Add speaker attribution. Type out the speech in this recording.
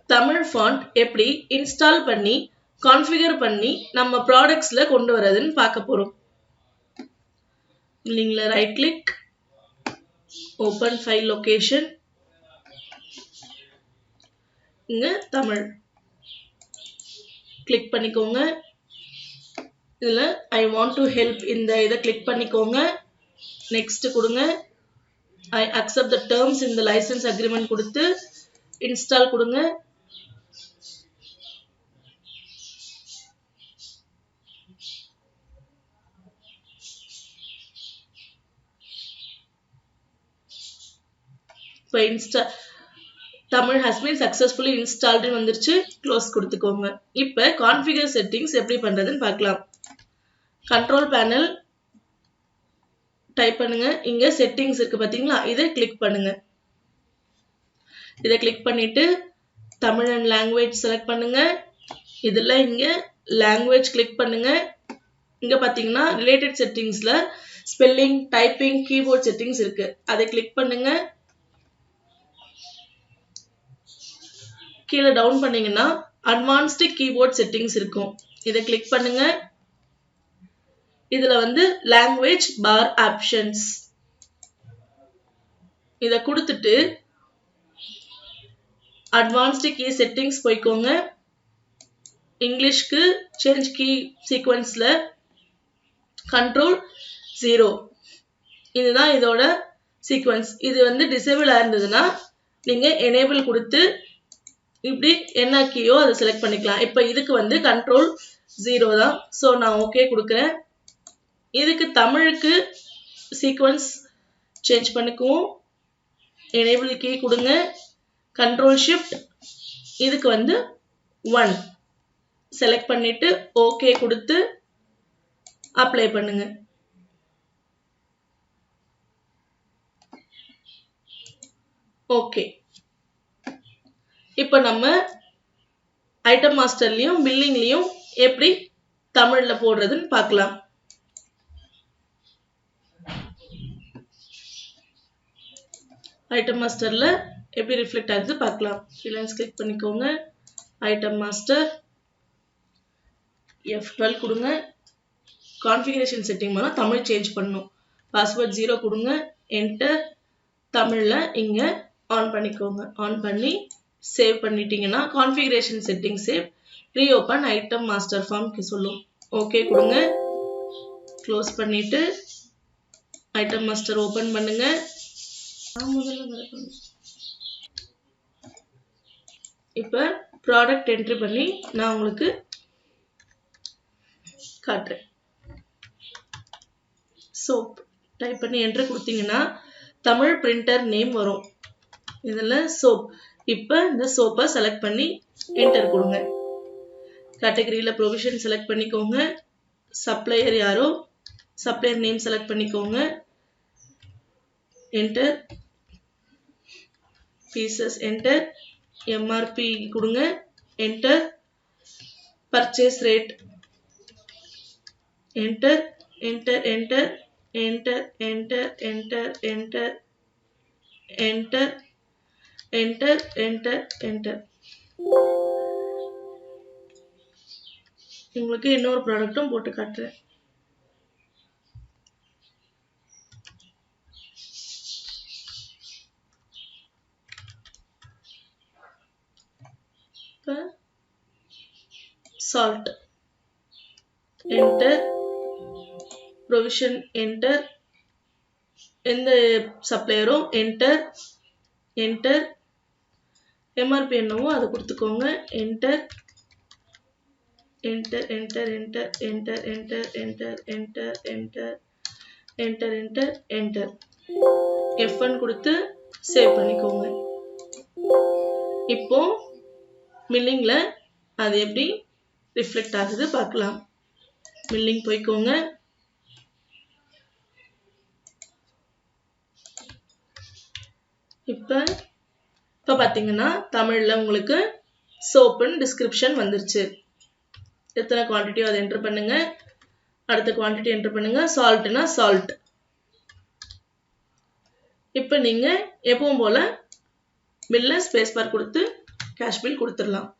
Speaker 1: Tamil font எப்படி install பண்ணி configure பண்ணி நம்ம ப்ராடக்ட்ஸ்ல கொண்டு வரதுன்னு பார்க்க போறோம். லிங்க்ல right click, open file location, இங்க தமிழ் கிளிக் பண்ணிக்கோங்க. இதுல ஐ வாண்ட் டு ஹெல்ப் இந்த இதை கிளிக் பண்ணிக்கோங்க. நெக்ஸ்ட் கொடுங்க. I accept the terms in the license agreement கொடுத்து இன்ஸ்டால் கொடுங்க. இப்போ Tamil has been successfully installed வந்துருச்சு. க்ளோஸ் கொடுத்துக்கோங்க. இப்போ கான்ஃபிகர் செட்டிங்ஸ் எப்படி பண்றதுன்னு பார்க்கலாம். கண்ட்ரோல் பேனல் டைப் பண்ணுங்க. இங்க செட்டிங்ஸ் இருக்கு பாத்தீங்களா, இதை கிளிக் பண்ணுங்க. இதை கிளிக் பண்ணிட்டு தமிழ் அண்ட் லாங்குவேஜ் செலக்ட் பண்ணுங்க. இதுல இங்க லாங்குவேஜ் கிளிக் பண்ணுங்க. இங்க பாத்தீங்கன்னா ரிலேட்டட் செட்டிங்ஸ்ல ஸ்பெல்லிங், டைப்பிங், கீபோர்ட் செட்டிங்ஸ் இருக்கு. அதை கிளிக் பண்ணுங்க. கீழே டவுன் பண்ணீங்கன்னா அட்வான்ஸ்டு கீபோர்ட் செட்டிங்ஸ் இருக்கும். இதை கிளிக் பண்ணுங்க. இதுல லாங்குவேஜ் பார் ஆப்ஷன்ஸ் இத கொடுத்துட்டு அட்வான்ஸ்டு கீ செட்டிங்ஸ் போய்க்கோங்க. இங்கிலீஷ்க்கு சேஞ்ச் கீ சீக்வென்ஸ்ல கண்ட்ரோல் 0. இதுதான் இதோட சீக்வென்ஸ். இது டிசேபிள் ஆயிருந்ததுன்னா நீங்க எனேபிள் கொடுத்து இப்படி என்ன கீயோ அதை செலக்ட் பண்ணிக்கலாம். இப்போ இதுக்கு கண்ட்ரோல் 0 தான். ஸோ நான் ஓகே கொடுக்குறேன். இதுக்கு தமிழுக்கு சீக்வென்ஸ் சேஞ்ச் பண்ணிக்குவோம். எனேபிள் கீ கொடுங்க. கண்ட்ரோல் ஷிஃப்ட் இதுக்கு 1 செலக்ட் பண்ணிட்டு ஓகே கொடுத்து அப்ளை பண்ணுங்க. ஓகே. இப்போ நம்ம ஐட்டம் மாஸ்டர்லயும் பில்லிங்லயும் எப்படி தமிழ்ல போடுறதுன்னு பார்க்கலாம். ஐட்டம் மாஸ்டர்ல எப்படி ரிஃப்ளெக்ட் ஆகுது பார்க்கலாம். ஃப்ரீலான்ஸ் கிளிக் பண்ணிக்கோங்க. ஐட்டம் மாஸ்டர் F12 கொடுங்க. கான்ஃபிகரேஷன் செட்டிங் மேல தமிழ் சேஞ்ச் பண்ணணும். பாஸ்வேர்ட் 0 கொடுங்க. என்டர். தமிழ்ல இங்க ஆன் பண்ணிக்கோங்க. ஆன் பண்ணி சேவ் பண்ணிட்டீங்கன்னா configuration setting save. Reopen item master form சொல்லும். ஓகே கொடுங்க. க்ளோஸ் பண்ணிட்டு ஐட்டம் மாஸ்டர் ஓபன் பண்ணுங்க. இப்ப ப்ராடக்ட் என்ட்ரி பண்ணி நான் உங்களுக்கு காட்டுறேன். சோப் டைப் பண்ணி என்ட்ரி கொடுத்தீங்கன்னா தமிழ் பிரிண்டர் நேம் வரும். இதுல சோப். இப்ப இந்த சோப்பை செலக்ட் பண்ணி என்டர் கொடுங்க. கேட்டகரியில ப்ரொவிஷன் செலக்ட் பண்ணிக்கோங்க. சப்ளையர் யாரோ சப்ளையர் நேம் செலக்ட் பண்ணிக்கோங்க. என்டர். Pieces enter. எம்ஆர்பி கொடுங்க. Enter. Purchase rate enter. Enter enter enter enter enter enter enter enter enter enter. உங்களுக்கு இன்னொரு ப்ராடக்ட்டும் போட்டு காட்டுறேன். Salt enter. Provision enter. எந்த சப்ளையரோ என்டர். என்டர். எம்ஆர்பி என்னவோ அதை கொடுத்துக்கோங்க. Enter enter enter enter enter enter enter enter enter enter enter enter. F1 கொடுத்து save பண்ணிக்கோங்க. இப்போ மில்லிங்ல அது எப்படி ரிஃப்ளெக்ட் ஆகுது பார்க்கலாம். மில்லிங் போய்க்கோங்க. இப்போ பாத்தீங்கன்னா தமிழ்ல உங்களுக்கு சோப்புன்னு டிஸ்கிரிப்ஷன் வந்துருச்சு. எத்தனை குவான்டிட்டியோ அதை என்டர் பண்ணுங்க. அடுத்த குவான்டிட்டி என்டர் பண்ணுங்க. சால்ட்னா சால்ட். இப்போ நீங்க எப்பவும் போல பில்ல ஸ்பேஸ் பார் கொடுத்து கேஷ் பில் கொடுத்துடலாம்.